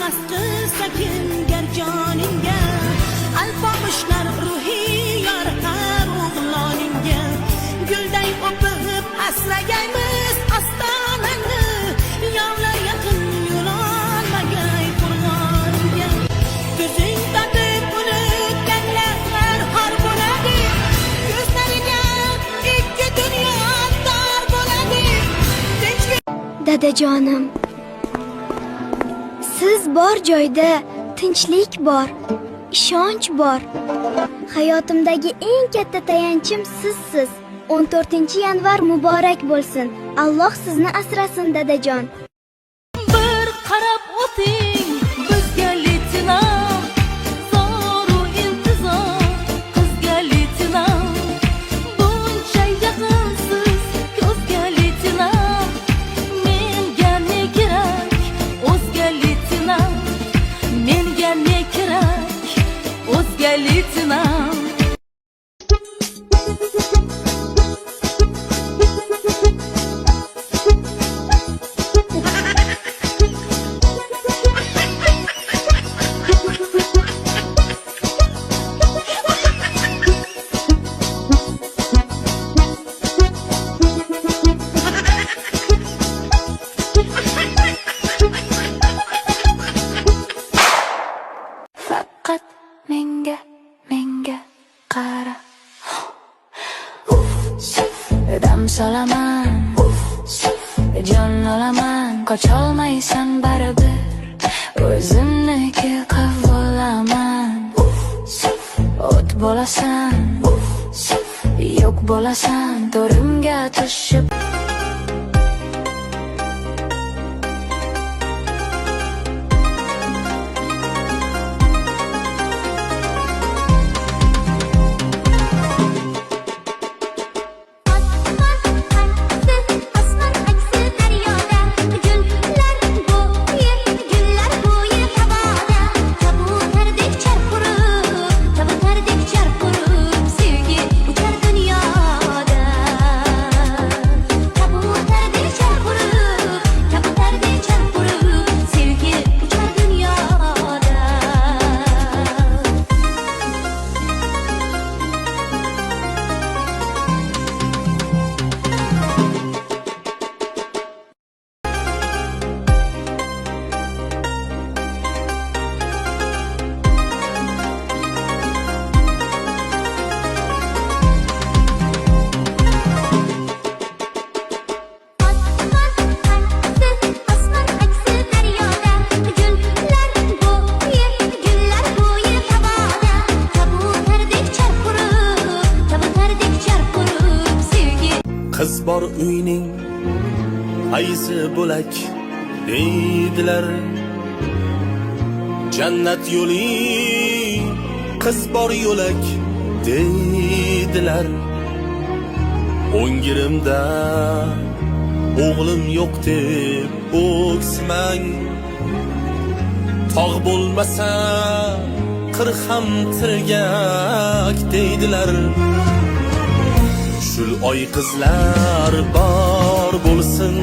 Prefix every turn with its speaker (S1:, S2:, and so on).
S1: nafas qilsa kimgar joningga alpoqishlar ruhiy yor har o'g'loningga gulday o'pib asragaymiz ostonani yovlar yaqin yo'lolmagay qo'rg'oningga ko'zing tatib unutganlar har bo'ladi ko'zlariga ikki dunyo tor bo'ladi
S2: dadajonim, siz bor joyda tinchlik bor, ishonch bor. Hayotimdagi eng katta tayanchim sizsiz. 14-yanvar muborak bo'lsin. Alloh sizni asrasin dadajon.
S1: Bir qarab o'ting bizga leytenant, zoru intizor qizga leytenant, buncha yaqinsiz ko'zga leytenant, menga ne kerak o'zga leytenant, menga ne kerak o'zga leytenant.
S3: Faqat menga qara. Dam solaman, jon olaman, qocholmaysan baribir. O'zimniki qilib olaman. O't bo'lasan, yo'q bo'lasan, to'rimga tushib.
S4: Qiz bor uyning ayzi bo'lak deydilar, jannat yo'li qiz bor yo'lak deydilar. O'ngirimda o'g'lim yo'q deb o'ksmang, tog' bo'lmasa qirq ham tirgak deydilar. Shul oy qizlar bor bo'lsin.